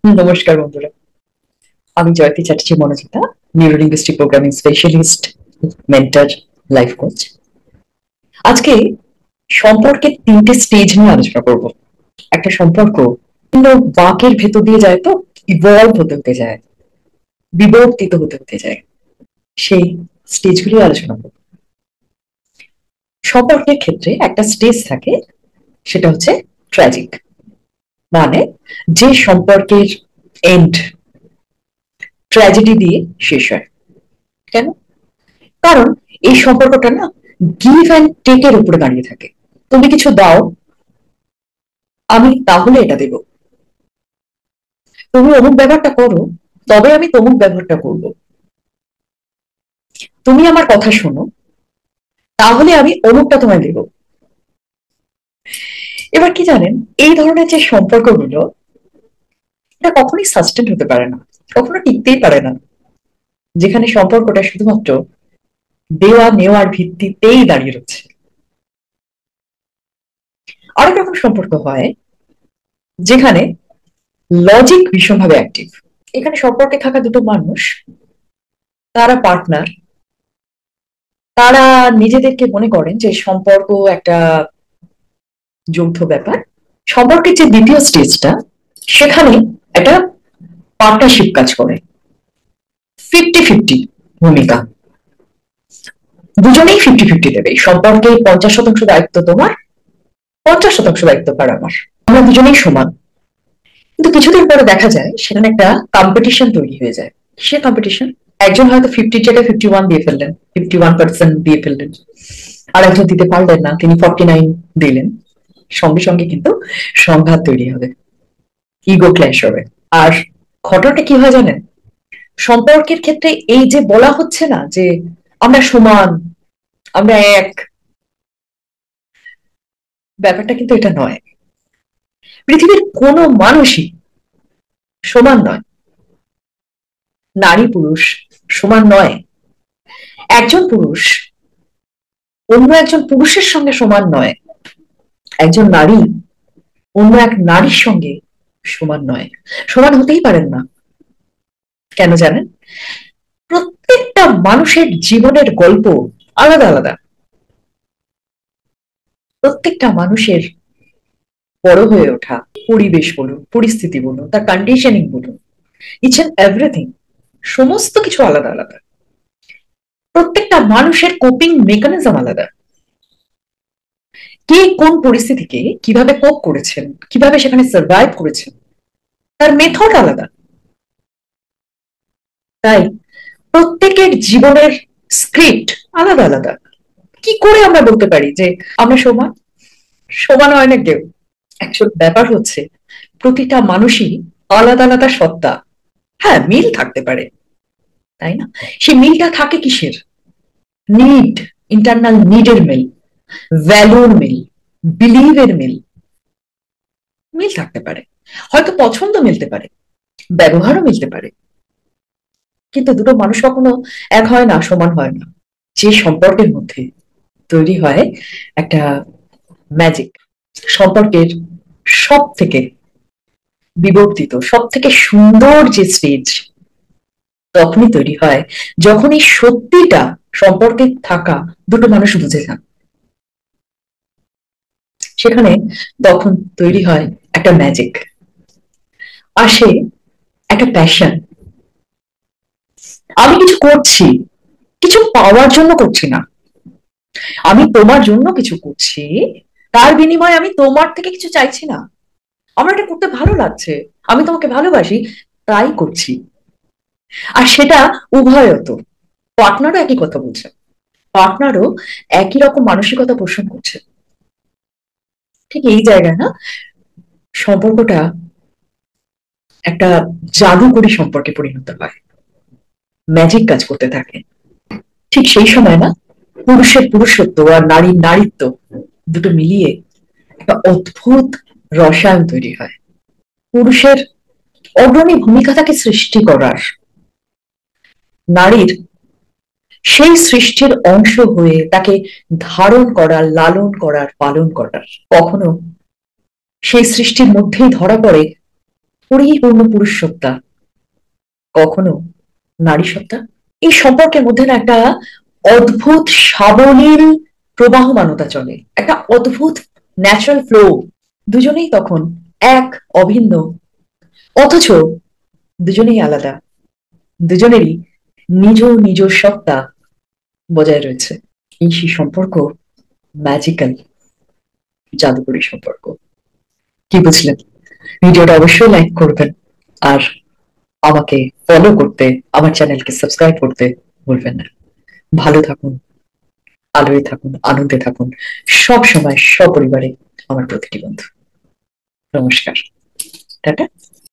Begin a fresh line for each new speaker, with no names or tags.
নমস্কার বন্ধুরা, আমি Jayati Chatterjee Manojita, neurolinguistic programming specialist, mentor, life coach. আজকে সম্পর্কের তিনটে স্টেজ নিয়ে আলোচনা করব। একটা সম্পর্ক বিভিন্ন বাঁকের ভেতর দিয়ে যায়, তো ইভলভ হতে হতে যায়, বিবর্তিত হতে হতে যায়, সেই স্টেজগুলি আলোচনা করব। সম্পর্কের ক্ষেত্রে একটা স্টেজ থাকে, সেটা হচ্ছে ট্র্যাজিক, মানে যে সম্পর্কের এন্ড ট্র্যাজেডি দিয়ে শেষ হয়। কেন? কারণ এই সম্পর্কটা না গিভ অ্যান্ড টেকের উপরে দাঁড়িয়ে থাকে। তুমি কিছু দাও, আমি তাহলে এটা দেব। তুমি অমুক ব্যবহারটা করো, তবে আমি তমুক ব্যবহারটা করব। তুমি আমার কথা শোনো, তাহলে আমি অমুকটা তোমায় দেব। এবার কি জানেন, এই ধরনের যে সম্পর্কগুলো, এটা কখনোই সাস্টেন হতে পারে না, কখনো টিকতেই পারে না, যেখানে সম্পর্কটা শুধুমাত্র দেওয়া নেওয়ার ভিত্তিতেই দাঁড়িয়ে রয়েছে। আরেক রকম সম্পর্ক হয় যেখানে লজিক ভীষণভাবে অ্যাক্টিভ। এখানে সম্পর্কে থাকা দুটো মানুষ, তারা পার্টনার, তারা নিজেদেরকে মনে করেন যে সম্পর্ক একটা যৌথ ব্যাপার। সম্পর্কের যে দ্বিতীয় স্টেজটা, সেখানে একটা পার্টনারশিপ কাজ করে, 50-50 ভূমিকা। দুজনেই 50-50 দেবে। সম্পর্কে 50% দায়িত্ব তোমার, 50% দায়িত্ব পার আমার, আমরা দুজনেই সমান। কিন্তু কিছুদিন পরে দেখা যায় সেখানে একটা কম্পিটিশন তৈরি হয়ে যায়। সে কম্পিটিশন, একজন হয়তো 50-র জায়গায় 51 দিয়ে ফেললেন, 51% দিয়ে ফেললেন, আর একজন দিতে পারলেন না, তিনি 49 দিলেন। সঙ্গে সঙ্গে কিন্তু সংঘাত তৈরি হবে, ইগো ক্ল্যাশ হবে। আর ঘটনাটা কি হয় জানেন, সম্পর্কের ক্ষেত্রে এই যে বলা হচ্ছে না যে আমরা সমান, আমরা এক, ব্যাপারটা কিন্তু এটা নয়। পৃথিবীর কোনো মানুষই সমান নয়, নারী পুরুষ সমান নয়, একজন পুরুষ অন্য একজন পুরুষের সঙ্গে সমান নয়, একজন নারী অন্য এক নারীর সঙ্গে সমান নয়, সমান হতেই পারেন না। কেন জানেন? প্রত্যেকটা মানুষের জীবনের গল্প আলাদা আলাদা। প্রত্যেকটা মানুষের বড় হয়ে ওঠা পরিবেশ বলুন, পরিস্থিতি বলুন, তার কন্ডিশনিং বলুন, ইচ এন্ড এভরিথিং, সমস্ত কিছু আলাদা আলাদা। প্রত্যেকটা মানুষের কোপিং মেকানিজম আলাদা। কে কোন পরিস্থিতিকে কিভাবে কোপ করেছেন, কিভাবে সেখানে সার্ভাইভ করেছেন, তার মেথড আলাদা। তাই প্রত্যেকের জীবনের স্ক্রিপ্ট আলাদা আলাদা। কি করে আমরা বলতে পারি যে আমরা সমান? সমান হয় না কেউ। অ্যাকচুয়াল ব্যাপার হচ্ছে প্রতিটা মানুষই আলাদা আলাদা সত্তা। হ্যাঁ, মিল থাকতে পারে, তাই না? সেই মিলটা থাকে কিসের? নিড, ইন্টারনাল নিডের মিল, ভ্যালুর মিল, বিলিভের মিল। মিল থাকতে পারে, হয়তো পছন্দ মিলতে পারে, ব্যবহারও মিলতে পারে, কিন্তু দুটো মানুষ কখনো এক হয় না, সমান হয় না। যে সম্পর্কের মধ্যে তৈরি হয় একটা ম্যাজিক, সম্পর্কের সব থেকে বিবর্তিত, সব থেকে সুন্দর যে স্টেজ তখনই তৈরি হয় যখন এই সত্যিটা সম্পর্কে থাকা দুটো মানুষ বুঝে যান। সেখানে তখন তৈরি হয় একটা ম্যাজিক, আসে একটা প্যাশন। আমি কিছু করছি, কিছু পাওয়ার জন্য করছি না, আমি তোমার জন্য কিছু করছি, তার বিনিময়ে আমি তোমার থেকে কিছু চাইছি না, আমার এটা করতে ভালো লাগছে, আমি তোমাকে ভালোবাসি, তাই করছি। আর সেটা উভয়ত, পার্টনারও একই কথা বলছে, পার্টনারও একই রকম মানসিকতা পোষণ করছে। ঠিক এই জায়গায় না সম্পর্কটা একটা জাদুকরী সম্পর্কে পরিণত হয়, ম্যাজিক কাজ করতে থাকে। ঠিক সেই সময় না পুরুষের পুরুষত্ব আর নারীর নারীত্ব দুটো মিলিয়ে একটা অদ্ভুত রসায়ন তৈরি হয়। পুরুষের অগ্রণী ভূমিকা থাকে সৃষ্টি করার, নারীর সেই সৃষ্টির অংশ হয়ে তাকে ধারণ করার, লালন করার, পালন করার। কখনো সেই সৃষ্টির মধ্যেই ধরা পড়ে পরিপূর্ণ পুরুষ সত্তা, কখনো নারী সত্তা। এই সম্পর্কের মধ্যে না একটা অদ্ভুত সাবলীল প্রবাহমানতা চলে, একটা অদ্ভুত ন্যাচারাল ফ্লো। দুজনেই তখন এক, অভিন্ন, অথচ দুজনেই আলাদা, দুজনেরই নিজ নিজ সত্তা বজায় রয়েছে। এই সেই সম্পর্ক ম্যাজিক্যাল, জাদুকরী সম্পর্ক। কি বুঝলেন? ভিডিওটা অবশ্যই লাইক করবেন, আর আমাকে ফলো করতে, আমার চ্যানেলকে সাবস্ক্রাইব করতে ভুলবেন না। ভালো থাকুন, আলোয় থাকুন, আনন্দে থাকুন, সব সময় সপরিবারে আমার প্রতিটি বন্ধু। নমস্কার, টাটা।